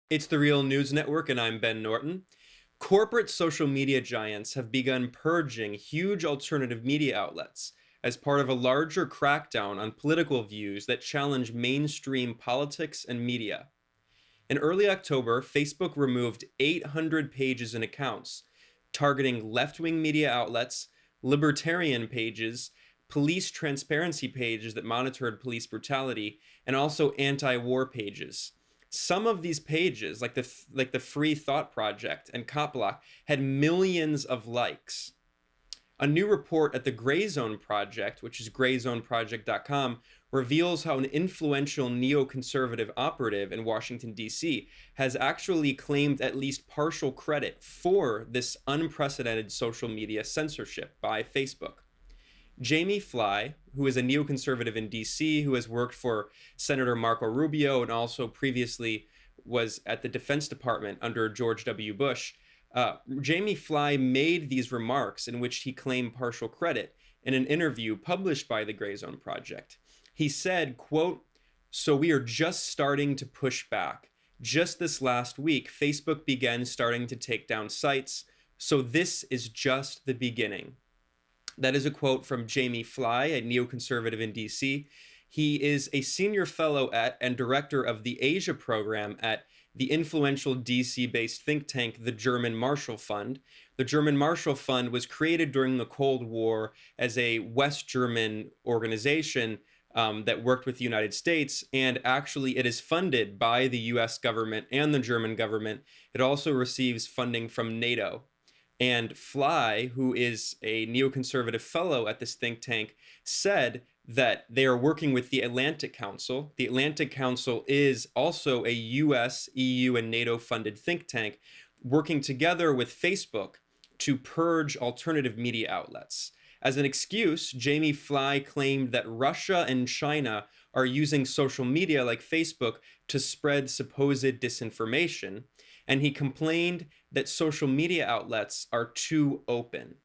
It's the Real News Network, and I'm Ben Norton. Corporate social media giants have begun purging huge alternative media outlets as part of a larger crackdown on political views that challenge mainstream politics and media. In early October, Facebook removed 800 pages and accounts, targeting left wing media outlets, libertarian pages, police transparency pages that monitored police brutality, and also anti war pages. Some of these pages, like the Free Thought Project and Copblock, had millions of likes. A new report at the Gray Zone Project, which is grayzoneproject.com, reveals how an influential neoconservative operative in Washington, D.C., has actually claimed at least partial credit for this unprecedented social media censorship by Facebook. Jamie Fly, who is a neoconservative in D.C., who has worked for Senator Marco Rubio and also previously was at the Defense Department under George W. Bush, Jamie Fly made these remarks in which he claimed partial credit in an interview published by the Gray Zone Project. He said, quote, "So we are just starting to push back. Just this last week, Facebook began starting to take down sites. So this is just the beginning." That is a quote from Jamie Fly, a neoconservative in DC. He is a senior fellow at and director of the Asia program at the influential DC-based think tank, the German Marshall Fund. The German Marshall Fund was created during the Cold War as a West German organization that worked with the United States, and actually it is funded by the US government and the German government. It also receives funding from NATO. And Fly, who is a neoconservative fellow at this think tank, said that they are working with the Atlantic Council. The Atlantic Council is also a US, EU, and NATO funded think tank working together with Facebook to purge alternative media outlets. As an excuse, Jamie Fly claimed that Russia and China are using social media like Facebook to spread supposed disinformation, and he complained that social media outlets are too open.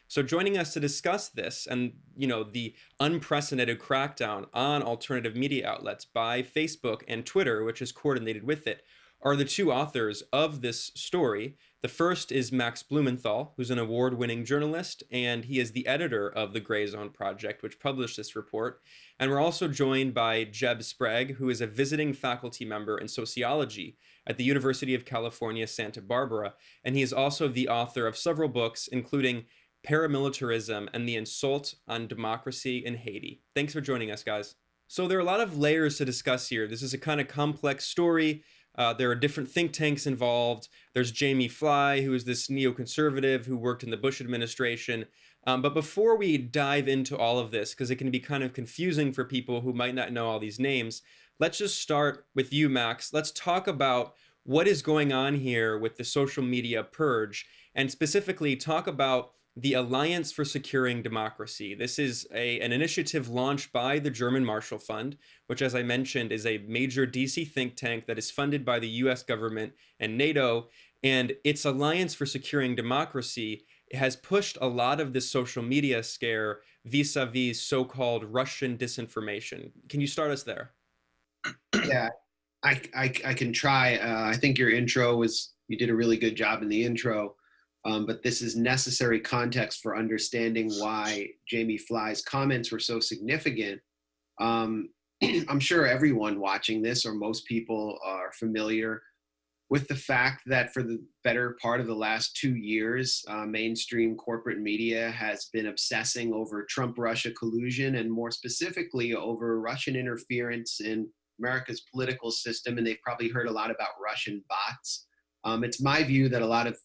So joining us to discuss this and, the unprecedented crackdown on alternative media outlets by Facebook and Twitter, which is coordinated with it, are the two authors of this story. The first is Max Blumenthal, who's an award-winning journalist, and he is the editor of the Gray Zone Project, which published this report. And we're also joined by Jeb Sprague, who is a visiting faculty member in sociology at the University of California, Santa Barbara, and he is also the author of several books, including Paramilitarism and the Assault on Democracy in Haiti. Thanks for joining us, guys. So there are a lot of layers to discuss here. This is a kind of complex story. There are different think tanks involved. There's Jamie Fly, who is this neoconservative who worked in the Bush administration. But before we dive into all of this, because it can be kind of confusing for people who might not know all these names, let's just start with you, Max. Let's talk about what is going on here with the social media purge, and specifically talk about the Alliance for Securing Democracy. This is an initiative launched by the German Marshall Fund, which, as I mentioned, is a major DC think tank that is funded by the US government and NATO. And its Alliance for Securing Democracy has pushed a lot of this social media scare vis-a-vis so-called Russian disinformation. Can you start us there? Yeah, I can try. I think your intro you did a really good job in the intro. But this is necessary context for understanding why Jamie Fly's comments were so significant. I'm sure everyone watching this, or most people, are familiar with the fact that for the better part of the last 2 years, mainstream corporate media has been obsessing over Trump-Russia collusion, and more specifically over Russian interference in America's political system. And they've probably heard a lot about Russian bots. It's my view that a lot of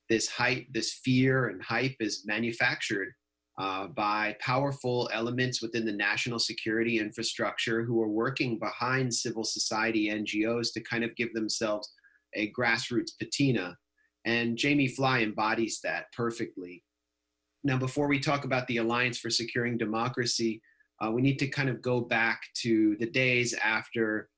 this hype, this fear and hype, is manufactured by powerful elements within the national security infrastructure who are working behind civil society NGOs to kind of give themselves a grassroots patina. And Jamie Fly embodies that perfectly. Now, before we talk about the Alliance for Securing Democracy, we need to kind of go back to the days after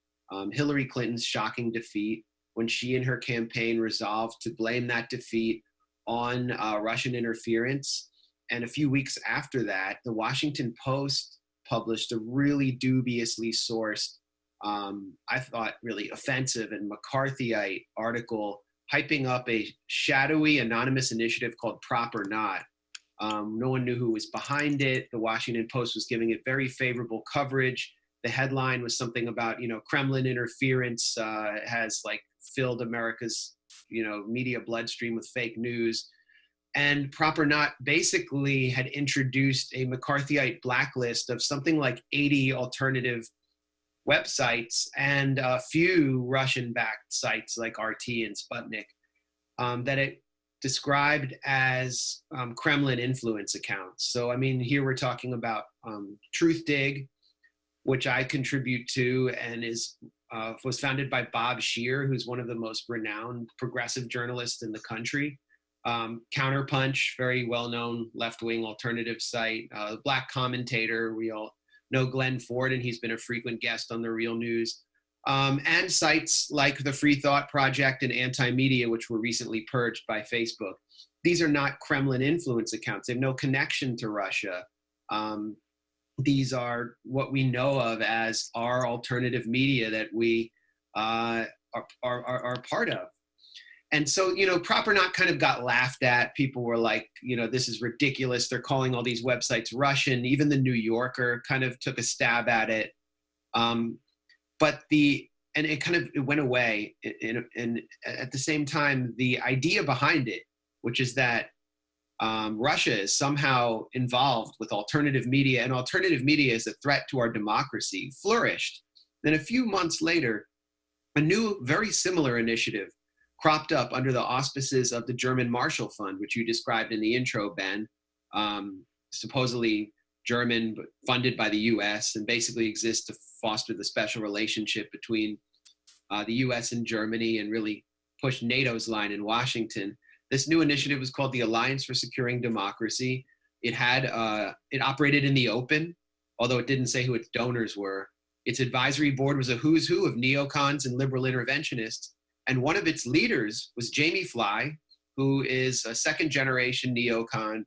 Hillary Clinton's shocking defeat, when she and her campaign resolved to blame that defeat on Russian interference. And a few weeks after that, the Washington Post published a really dubiously sourced I thought, really offensive and McCarthyite article hyping up a shadowy anonymous initiative called Prop or Not. No one knew who was behind it. The Washington Post was giving it very favorable coverage. The headline was something about, Kremlin interference has like filled America's, media bloodstream with fake news. And Prop or Not basically had introduced a McCarthyite blacklist of something like 80 alternative websites and a few Russian-backed sites like RT and Sputnik that it described as Kremlin influence accounts. So, I mean, here we're talking about Truthdig, which I contribute to and was founded by Bob Scheer, who's one of the most renowned progressive journalists in the country. Counterpunch, very well-known left-wing alternative site. Black Commentator, we all know Glenn Ford, and he's been a frequent guest on The Real News. And sites like the Free Thought Project and Anti-Media, which were recently purged by Facebook. These are not Kremlin influence accounts. They have no connection to Russia. These are what we know of as our alternative media that we are part of. And so, Prop or Not kind of got laughed at. People were like, this is ridiculous. They're calling all these websites Russian. Even the New Yorker kind of took a stab at it. But it went away. And at the same time, the idea behind it, which is that Russia is somehow involved with alternative media, and alternative media is a threat to our democracy, flourished. Then a few months later, a new, very similar initiative cropped up under the auspices of the German Marshall Fund, which you described in the intro, Ben, supposedly German, but funded by the US, and basically exists to foster the special relationship between the US and Germany and really push NATO's line in Washington. This new initiative was called the Alliance for Securing Democracy. It operated in the open, although it didn't say who its donors were. Its advisory board was a who's who of neocons and liberal interventionists. And one of its leaders was Jamie Fly, who is a second-generation neocon,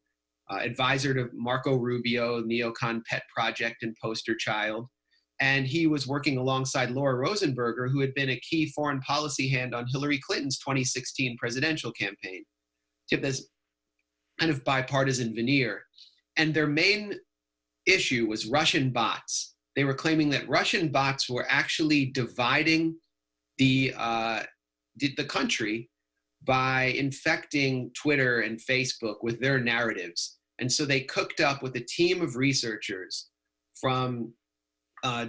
advisor to Marco Rubio, neocon pet project and poster child. And he was working alongside Laura Rosenberger, who had been a key foreign policy hand on Hillary Clinton's 2016 presidential campaign. So you have this kind of bipartisan veneer. And their main issue was Russian bots. They were claiming that Russian bots were actually dividing the country by infecting Twitter and Facebook with their narratives. And so they cooked up with a team of researchers from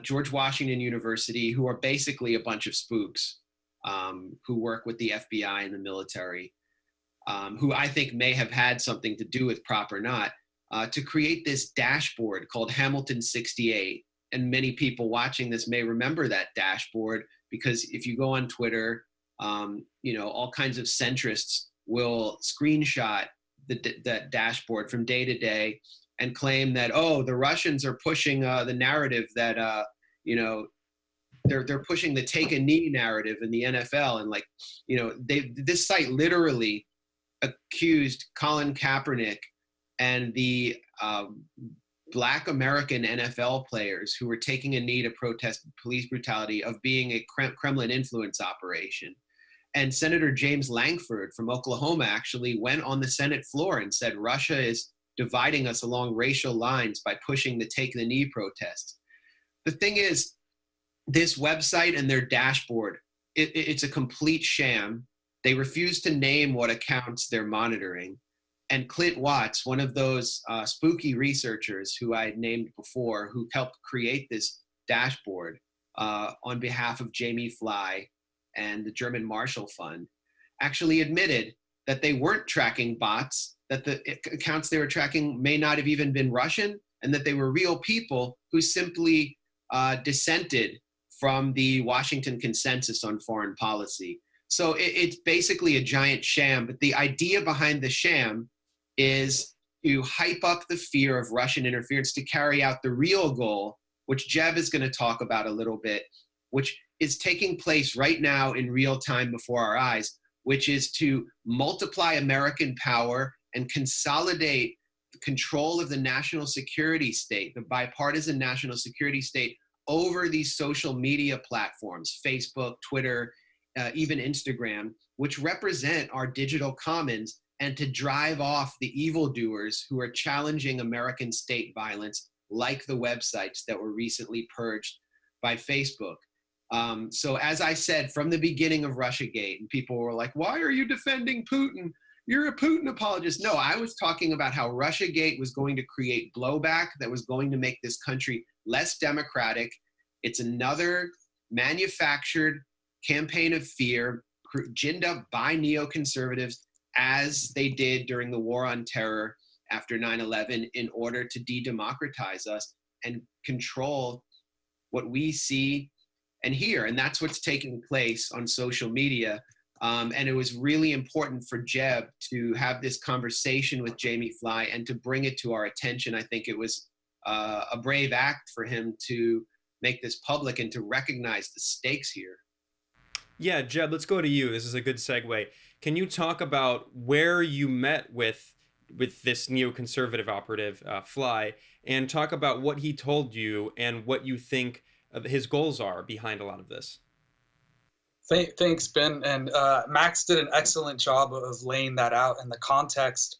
George Washington University, who are basically a bunch of spooks who work with the FBI and the military, who I think may have had something to do with Prop or Not, to create this dashboard called Hamilton 68. And many people watching this may remember that dashboard, because if you go on Twitter, all kinds of centrists will screenshot that dashboard from day to day and claim that, the Russians are pushing the narrative that, they're pushing the take a knee narrative in the NFL. And this site literally accused Colin Kaepernick and the Black American NFL players who were taking a knee to protest police brutality of being a Kremlin influence operation. And Senator James Lankford from Oklahoma actually went on the Senate floor and said Russia is dividing us along racial lines by pushing the take the knee protests. The thing is, this website and their dashboard, it's a complete sham. They refuse to name what accounts they're monitoring. And Clint Watts, one of those spooky researchers who I had named before, who helped create this dashboard on behalf of Jamie Fly and the German Marshall Fund, actually admitted that they weren't tracking bots, that the accounts they were tracking may not have even been Russian, and that they were real people who simply dissented from the Washington consensus on foreign policy. So it's basically a giant sham, but the idea behind the sham is to hype up the fear of Russian interference to carry out the real goal, which Jeb is going to talk about a little bit, which is taking place right now in real time before our eyes, which is to multiply American power and consolidate the control of the national security state, the bipartisan national security state, over these social media platforms, Facebook, Twitter, even Instagram, which represent our digital commons, and to drive off the evildoers who are challenging American state violence, like the websites that were recently purged by Facebook. So as I said from the beginning of Russiagate, and people were like, why are you defending Putin? You're a Putin apologist. No, I was talking about how Russiagate was going to create blowback that was going to make this country less democratic. It's another manufactured campaign of fear ginned up by neoconservatives, as they did during the war on terror after 9/11, in order to de-democratize us and control what we see and hear. And that's what's taking place on social media. And it was really important for Jeb to have this conversation with Jamie Fly and to bring it to our attention. I think it was a brave act for him to make this public and to recognize the stakes here. Yeah, Jeb, let's go to you. This is a good segue. Can you talk about where you met with this neoconservative operative, Fly, and talk about what he told you and what you think his goals are behind a lot of this? Thanks, Ben. And Max did an excellent job of laying that out in the context.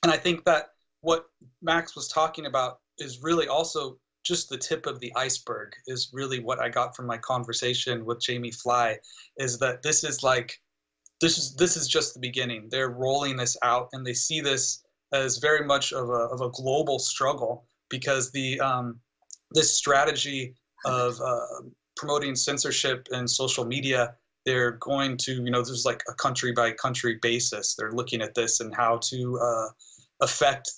And I think that what Max was talking about is really also just the tip of the iceberg, is really what I got from my conversation with Jamie Fly, is that this is just the beginning. They're rolling this out, and they see this as very much of a global struggle, because this strategy of promoting censorship and social media, they're going to, there's like a country by country basis. They're looking at this and how to affect,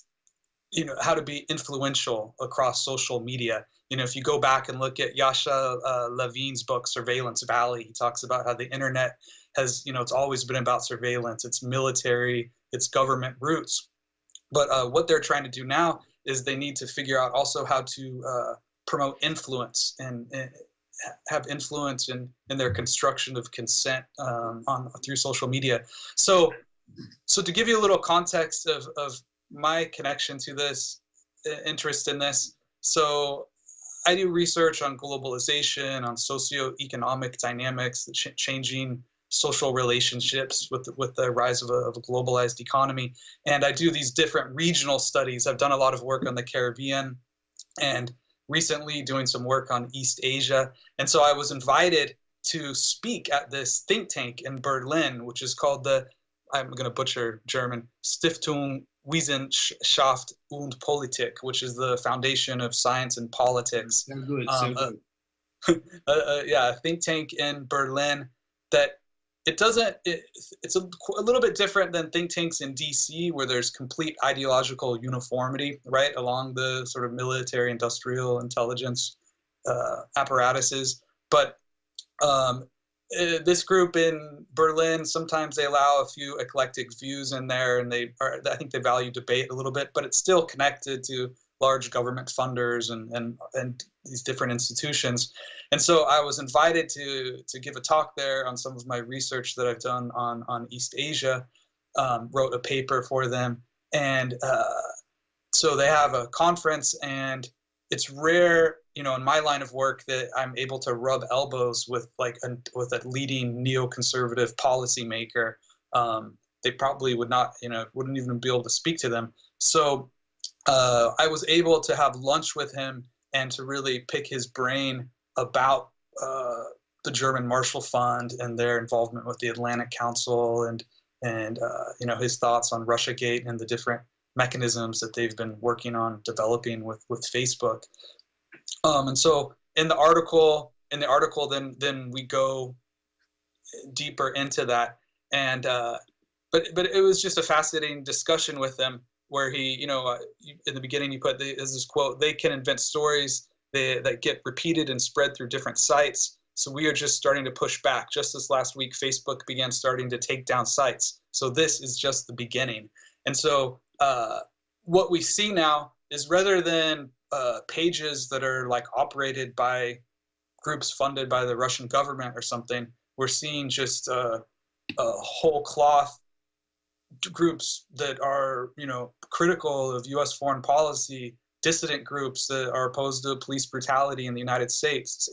how to be influential across social media. If you go back and look at Yasha Levine's book, Surveillance Valley, he talks about how the internet has, it's always been about surveillance, it's military, it's government roots. But what they're trying to do now is they need to figure out also how to promote influence and have influence in their construction of consent through social media. So to give you a little context of my connection to this, interest in this. So I do research on globalization, on socioeconomic dynamics, changing social relationships with the rise of a globalized economy. And I do these different regional studies. I've done a lot of work on the Caribbean and recently doing some work on East Asia. And so I was invited to speak at this think tank in Berlin, which is called I'm going to butcher German, Stiftung Wissenschaft und Politik, which is the foundation of science and politics. So good, so good. A think tank in Berlin that it's a little bit different than think tanks in DC, where there's complete ideological uniformity, right, along the sort of military, industrial, intelligence apparatuses. But this group in Berlin, sometimes they allow a few eclectic views in there, and I think they value debate a little bit, but it's still connected to large government funders and these different institutions. And so I was invited to give a talk there on some of my research that I've done on East Asia, wrote a paper for them. And so they have a conference, and it's rare, in my line of work, that I'm able to rub elbows with with a leading neoconservative policymaker. They probably would not, wouldn't even be able to speak to them. So I was able to have lunch with him and to really pick his brain about the German Marshall Fund and their involvement with the Atlantic Council, and his thoughts on Russiagate and the different mechanisms that they've been working on developing with Facebook. And so in the article, then we go deeper into that. And but it was just a fascinating discussion with them, where he, in the beginning you put there's this quote: "They can invent stories that get repeated and spread through different sites. So we are just starting to push back. Just this last week, Facebook began starting to take down sites. So this is just the beginning." And so what we see now is, rather than pages that are operated by groups funded by the Russian government or something, we're seeing just whole cloth groups that are, critical of U.S. foreign policy dissident groups that are opposed to police brutality in the United States.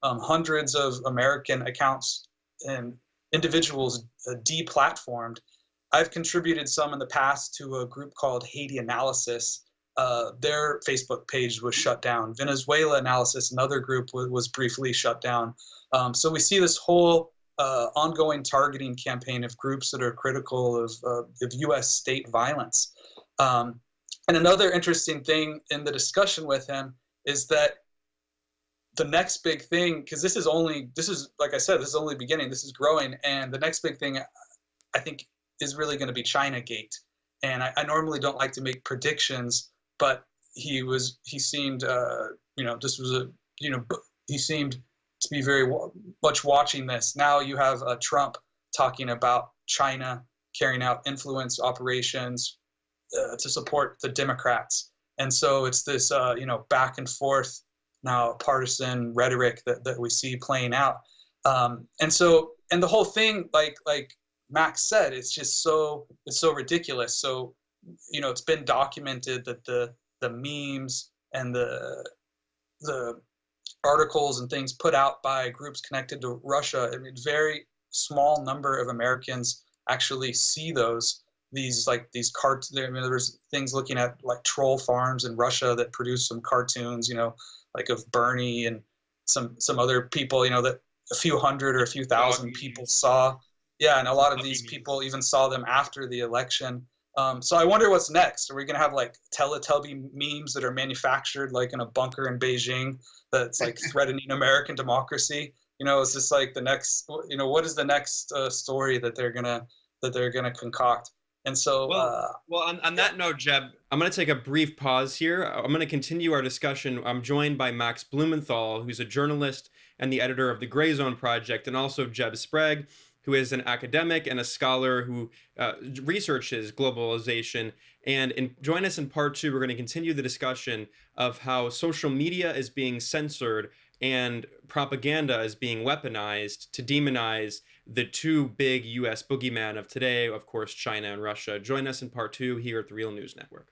Hundreds of American accounts and individuals deplatformed. I've contributed some in the past to a group called Haiti Analysis. Their Facebook page was shut down. Venezuela Analysis, another group, was briefly shut down. So we see this whole ongoing targeting campaign of groups that are critical of U.S. state violence. And another interesting thing in the discussion with him is that the next big thing, because this is like I said, this is only beginning, this is growing, and the next big thing I think is really going to be China Gate. And I normally don't like to make predictions, but he seemed, he seemed to be very much watching this. Now you have Trump talking about China carrying out influence operations to support the Democrats. And so it's this, back and forth now partisan rhetoric that we see playing out. And the whole thing, like Max said, it's so ridiculous. So, it's been documented that the memes and the articles and things put out by groups connected to Russia, I mean, very small number of Americans actually see these cartoons. There's things looking at like troll farms in Russia that produce some cartoons, like of Bernie and some other people, that a few hundred or a few thousand people saw. Yeah, and a lot of these people even saw them after the election. So I wonder what's next. Are we going to have like Teletubby memes that are manufactured like in a bunker in Beijing that's like threatening American democracy? Is this like the next? What is the next story that they're gonna concoct? And so, on that note, Jeb, I'm going to take a brief pause here. I'm going to continue our discussion. I'm joined by Max Blumenthal, who's a journalist and the editor of the Gray Zone Project, and also Jeb Sprague, who is an academic and a scholar who researches globalization. And join us in part 2. We're going to continue the discussion of how social media is being censored and propaganda is being weaponized to demonize the two big U.S. boogeyman of today, of course, China and Russia. Join us in part 2 here at the Real News Network.